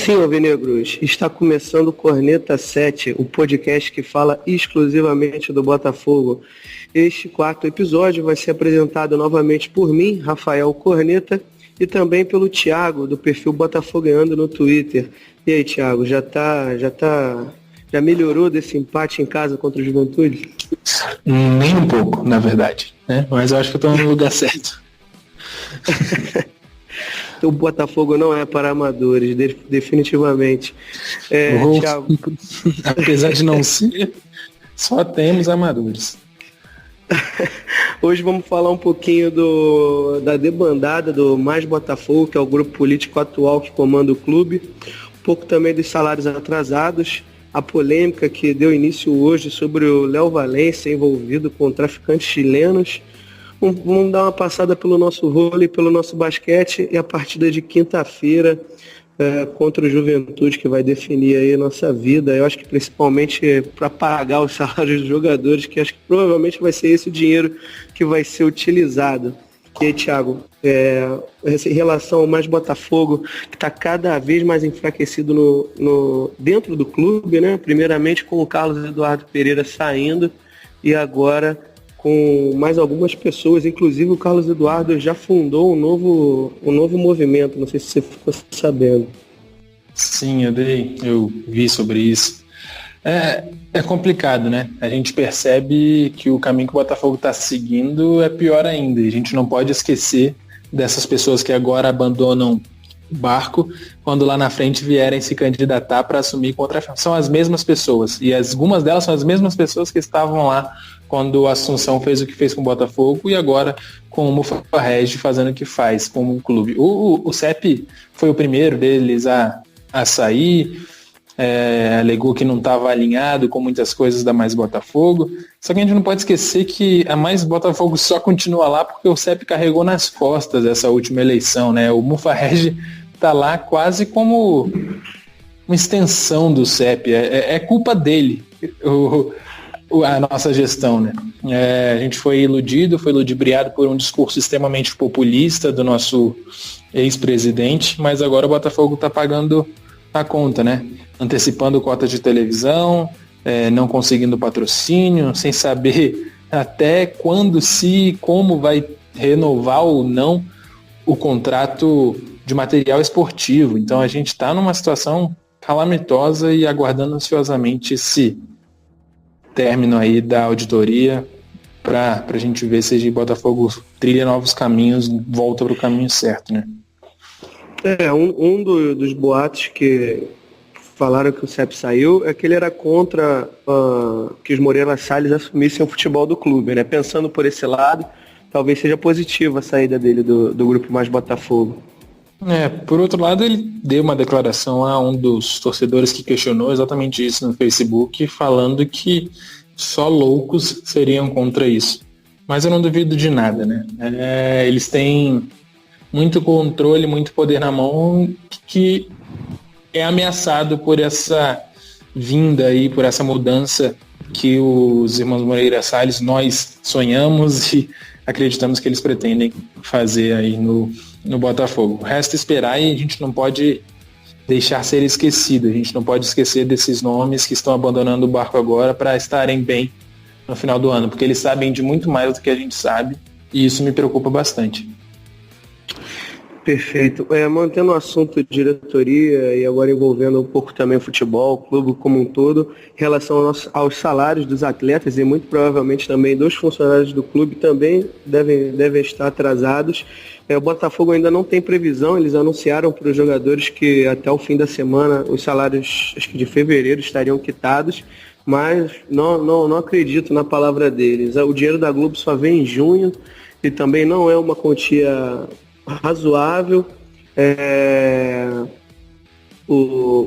Sim, Alvinegros, está começando o Corneta 7, o podcast que fala exclusivamente do Botafogo. Este quarto episódio vai ser apresentado novamente por mim, Rafael Corneta, e também pelo Thiago, do perfil Botafogueando no Twitter. E aí, Thiago, já melhorou desse empate em casa contra o Juventude? Nem um pouco, na verdade, né? Mas eu acho que eu estou no lugar certo. O Botafogo não é para amadores, definitivamente. Thiago... Apesar de não ser, só temos amadores. Hoje vamos falar um pouquinho da debandada do Mais Botafogo, que é o grupo político atual que comanda o clube. Um pouco também dos salários atrasados, a polêmica que deu início hoje sobre o Léo Valência envolvido com traficantes chilenos. Vamos dar uma passada pelo nosso vôlei, pelo nosso basquete e a partida de quinta-feira contra o Juventude, que vai definir aí a nossa vida. Eu acho que principalmente para pagar os salários dos jogadores, que acho que provavelmente vai ser esse o dinheiro que vai ser utilizado. E aí, Thiago, em relação ao Mais Botafogo, que está cada vez mais enfraquecido dentro do clube, né? Primeiramente com o Carlos Eduardo Pereira saindo e agora com mais algumas pessoas, inclusive o Carlos Eduardo já fundou um novo movimento, não sei se você ficou sabendo. Sim, eu vi sobre isso. É complicado, né? A gente percebe que o caminho que o Botafogo está seguindo é pior ainda, e a gente não pode esquecer dessas pessoas que agora abandonam o barco, quando lá na frente vierem se candidatar para assumir contra a... São as mesmas pessoas, e algumas delas são as mesmas pessoas que estavam lá quando o Assunção fez o que fez com o Botafogo e agora com o Mufarrege fazendo o que faz com o clube. O CEP foi o primeiro deles a sair, alegou que não estava alinhado com muitas coisas da Mais Botafogo, só que a gente não pode esquecer que a Mais Botafogo só continua lá porque o CEP carregou nas costas essa última eleição, né? O Mufarrege está lá quase como uma extensão do CEP, é culpa dele. A nossa gestão, né? A gente foi ludibriado por um discurso extremamente populista do nosso ex-presidente, mas agora o Botafogo está pagando a conta, né? Antecipando cota de televisão, não conseguindo patrocínio, sem saber até quando, como vai renovar ou não o contrato de material esportivo. Então a gente está numa situação calamitosa e aguardando ansiosamente esse término aí da auditoria para a gente ver se o Botafogo trilha novos caminhos, volta para o caminho certo, né? Dos boatos que falaram que o CEP saiu é que ele era contra que os Moreira Salles assumissem o futebol do clube, né? Pensando por esse lado, talvez seja positiva a saída dele do grupo Mais Botafogo. Por outro lado, ele deu uma declaração a um dos torcedores que questionou exatamente isso no Facebook, falando que só loucos seriam contra isso. Mas eu não duvido de nada, né? Eles têm muito controle, muito poder na mão, que é ameaçado por essa vinda aí, por essa mudança que os irmãos Moreira Salles, nós sonhamos e acreditamos que eles pretendem fazer aí no Botafogo. Resta esperar e a gente não pode deixar ser esquecido. A gente não pode esquecer desses nomes que estão abandonando o barco agora para estarem bem no final do ano, porque eles sabem de muito mais do que a gente sabe e isso me preocupa bastante. Perfeito. Mantendo o assunto de diretoria e agora envolvendo um pouco também o futebol, o clube como um todo, em relação aos salários dos atletas e muito provavelmente também dos funcionários do clube também devem estar atrasados. O Botafogo ainda não tem previsão, eles anunciaram para os jogadores que até o fim da semana os salários, acho que de fevereiro, estariam quitados, mas não acredito na palavra deles. O dinheiro da Globo só vem em junho e também não é uma quantia razoável.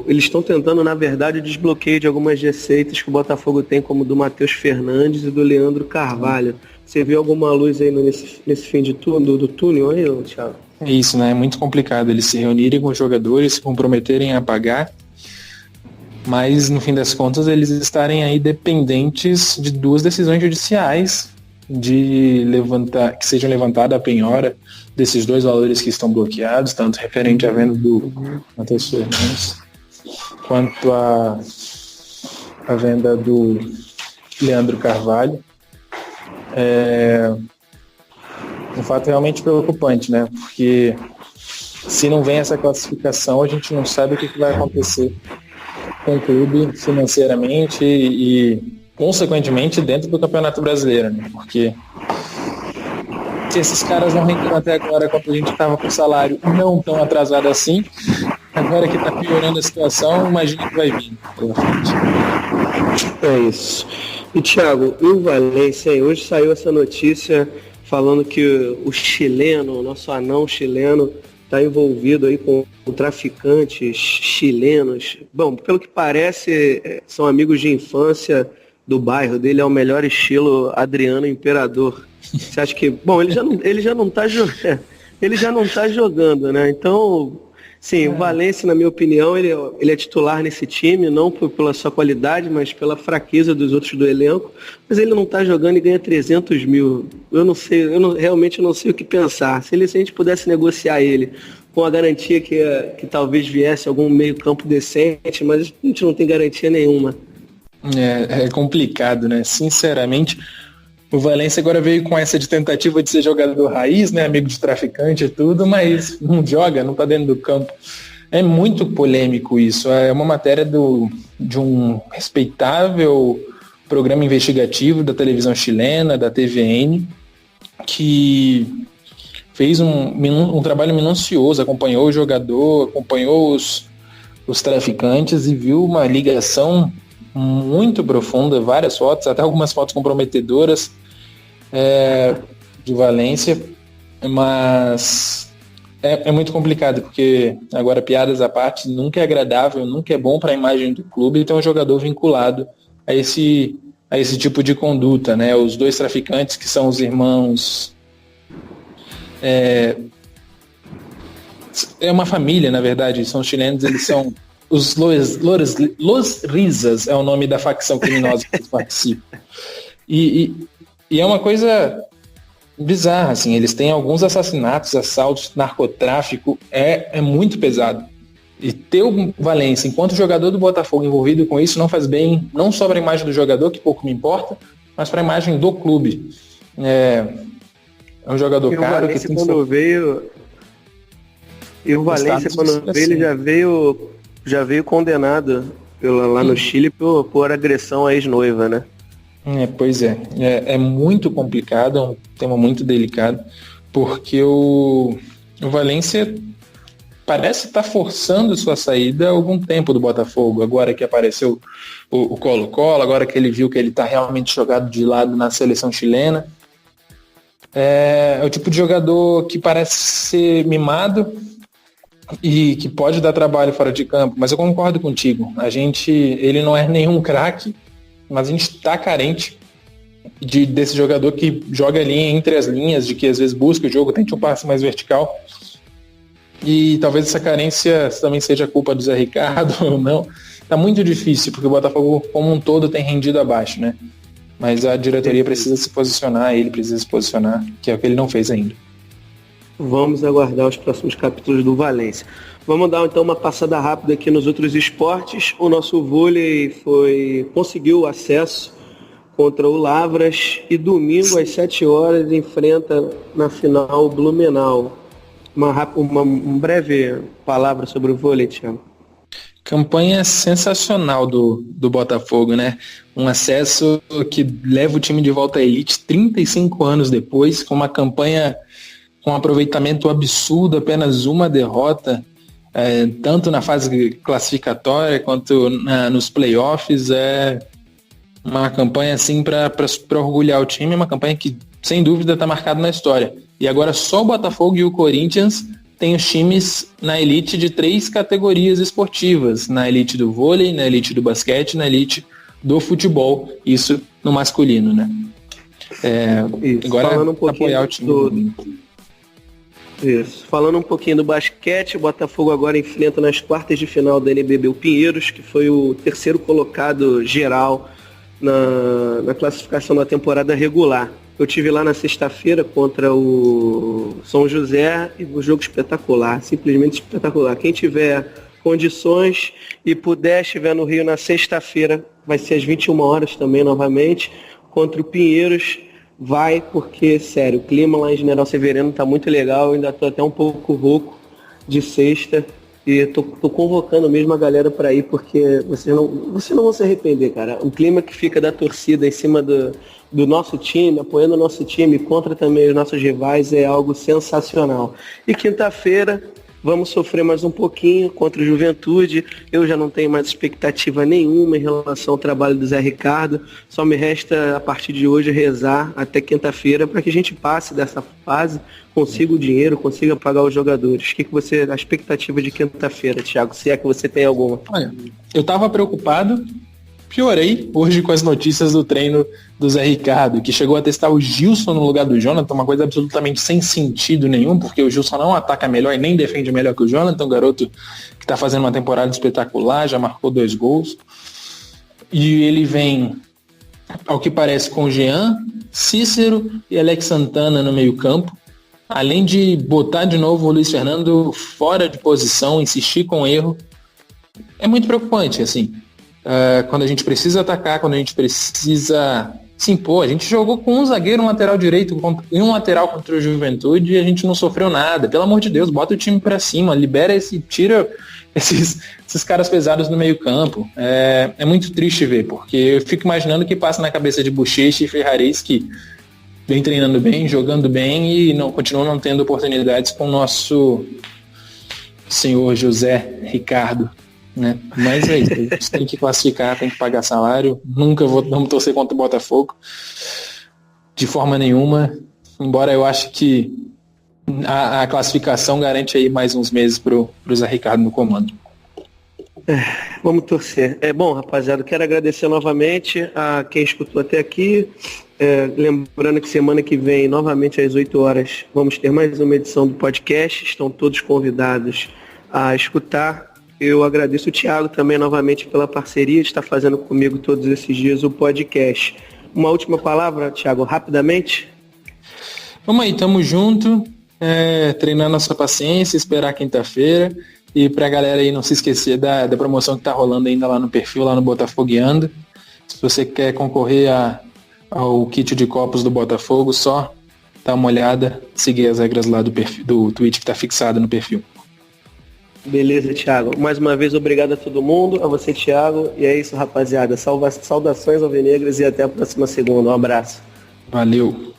Eles estão tentando, na verdade, o desbloqueio de algumas receitas que o Botafogo tem, como do Matheus Fernandes e do Leandro Carvalho. Você viu alguma luz aí nesse fim do túnel aí, Thiago? É isso, né? É muito complicado eles se reunirem com os jogadores, se comprometerem a pagar, mas no fim das contas eles estarem aí dependentes de duas decisões judiciais que sejam levantada a penhora desses dois valores que estão bloqueados, tanto referente à venda do Matheus Fernandes quanto à venda do Leandro Carvalho. Um fato realmente preocupante, né? Porque se não vem essa classificação, a gente não sabe o que vai acontecer com o clube financeiramente e consequentemente dentro do Campeonato Brasileiro, né? Porque se esses caras não renderam até agora quando a gente estava com o salário não tão atrasado assim, agora que está piorando a situação, imagina que vai vir pela frente. É isso. E Thiago, o Valência, hoje saiu essa notícia falando que o chileno, o nosso anão chileno, está envolvido aí com traficantes chilenos. Bom, pelo que parece, são amigos de infância do bairro dele, é o melhor estilo Adriano Imperador. Você acha que... Bom, ele já não está jogando, né? Então, sim, o Valência, na minha opinião, ele é titular nesse time, não pela sua qualidade, mas pela fraqueza dos outros do elenco. Mas ele não está jogando e ganha 300 mil. Eu não sei, realmente não sei o que pensar. Se a gente pudesse negociar ele com a garantia que talvez viesse algum meio campo decente, mas a gente não tem garantia nenhuma. É complicado, né? Sinceramente, o Valência agora veio com essa de tentativa de ser jogador raiz, né? Amigo de traficante e tudo, mas não joga, não tá dentro do campo. É muito polêmico isso. É uma matéria de um respeitável programa investigativo da televisão chilena, da TVN, que fez um trabalho minucioso, acompanhou o jogador, acompanhou os traficantes e viu uma ligação muito profunda, várias fotos, até algumas fotos comprometedoras de Valência, mas é muito complicado, porque agora, piadas à parte, nunca é agradável, nunca é bom para a imagem do clube ter um jogador vinculado a esse tipo de conduta, né? Os dois traficantes, que são os irmãos, é uma família, na verdade, são chilenos, eles são os Los Risas, é o nome da facção criminosa que eles participam. E é uma coisa bizarra, assim, eles têm alguns assassinatos, assaltos, narcotráfico, é muito pesado. E ter o Valência, enquanto jogador do Botafogo, envolvido com isso, não faz bem, não só para a imagem do jogador, que pouco me importa, mas para a imagem do clube. É um jogador caro que tem quando veio. E o Valência, quando veio, ele já veio condenado lá no Chile por agressão à ex-noiva, né? Pois é muito complicado, é um tema muito delicado, porque o Valência parece estar forçando sua saída há algum tempo do Botafogo, agora que apareceu o Colo-Colo, agora que ele viu que ele está realmente jogado de lado na seleção chilena. É o tipo de jogador que parece ser mimado e que pode dar trabalho fora de campo, mas eu concordo contigo, ele não é nenhum craque, mas a gente está carente desse jogador que joga ali entre as linhas, de que às vezes busca o jogo, tente um passe mais vertical. E talvez essa carência também seja culpa do Zé Ricardo ou não. Tá muito difícil, porque o Botafogo como um todo tem rendido abaixo, né? Mas a diretoria precisa se posicionar, ele precisa se posicionar, que é o que ele não fez ainda. Vamos aguardar os próximos capítulos do Valência. Vamos dar então uma passada rápida aqui nos outros esportes. O nosso vôlei conseguiu acesso contra o Lavras e domingo às 7 horas enfrenta na final o Blumenau. Uma breve palavra sobre o vôlei, Thiago. Campanha sensacional do Botafogo, né? Um acesso que leva o time de volta à elite 35 anos depois, com uma campanha com um aproveitamento absurdo, apenas uma derrota, tanto na fase classificatória quanto nos playoffs. É uma campanha assim para orgulhar o time, uma campanha que sem dúvida está marcada na história. E agora só o Botafogo e o Corinthians têm os times na elite de 3 categorias esportivas, na elite do vôlei, na elite do basquete, na elite do futebol, isso no masculino, né? Agora falando um pouquinho apoiar o time. Isso. Falando um pouquinho do basquete, o Botafogo agora enfrenta nas quartas de final da NBB o Pinheiros, que foi o terceiro colocado geral na classificação da temporada regular. Eu tive lá na sexta-feira contra o São José e o jogo espetacular, simplesmente espetacular. Quem tiver condições e puder, estiver no Rio na sexta-feira, vai ser às 21 horas também novamente, contra o Pinheiros. Vai, porque, sério, o clima lá em General Severino tá muito legal, eu ainda tô até um pouco rouco de sexta e tô convocando mesmo a galera para ir, porque vocês não vão se arrepender, cara. O clima que fica da torcida em cima do nosso time, apoiando o nosso time, contra também os nossos rivais, é algo sensacional. E quinta-feira vamos sofrer mais um pouquinho contra o Juventude. Eu já não tenho mais expectativa nenhuma em relação ao trabalho do Zé Ricardo. Só me resta, a partir de hoje, rezar até quinta-feira para que a gente passe dessa fase, consiga o dinheiro, consiga pagar os jogadores. O que você, a expectativa de quinta-feira, Thiago, se é que você tem alguma? Olha, eu estava preocupado, piorei hoje com as notícias do treino do Zé Ricardo, que chegou a testar o Gilson no lugar do Jonathan, uma coisa absolutamente sem sentido nenhum, porque o Gilson não ataca melhor e nem defende melhor que o Jonathan, um garoto que está fazendo uma temporada espetacular, já marcou 2 gols. E ele vem, ao que parece, com Jean, Cícero e Alex Santana no meio-campo, além de botar de novo o Luiz Fernando fora de posição, insistir com erro. É muito preocupante, assim. Quando a gente precisa atacar, quando a gente precisa se impor. A gente jogou com um zagueiro, um lateral direito e um lateral contra o Juventude e a gente não sofreu nada. Pelo amor de Deus, bota o time pra cima, tira esses caras pesados no meio campo. É muito triste ver, porque eu fico imaginando o que passa na cabeça de Bochecha e Ferraris, que vem treinando bem, jogando bem e continuam não tendo oportunidades com o nosso senhor José Ricardo. Né? Mas é isso, a gente tem que classificar, tem que pagar salário. Nunca vamos torcer contra o Botafogo de forma nenhuma, embora eu acho que a classificação garante aí mais uns meses pro Zé Ricardo no comando. Vamos torcer. Bom, rapaziada, quero agradecer novamente a quem escutou até aqui. Lembrando que semana que vem, novamente às 8 horas, vamos ter mais uma edição do podcast. Estão todos convidados a escutar. Eu agradeço o Thiago também novamente pela parceria de estar fazendo comigo todos esses dias o podcast. Uma última palavra, Thiago, rapidamente? Vamos aí, tamo junto, treinar nossa paciência, esperar quinta-feira. E pra galera aí não se esquecer da promoção que tá rolando ainda lá no perfil, lá no Botafogueando. Se você quer concorrer ao kit de copos do Botafogo, só dá uma olhada, seguir as regras lá do tweet que tá fixado no perfil. Beleza, Thiago. Mais uma vez, obrigado a todo mundo, a você, Thiago. E é isso, rapaziada. Saudações alvinegras e até a próxima segunda. Um abraço. Valeu.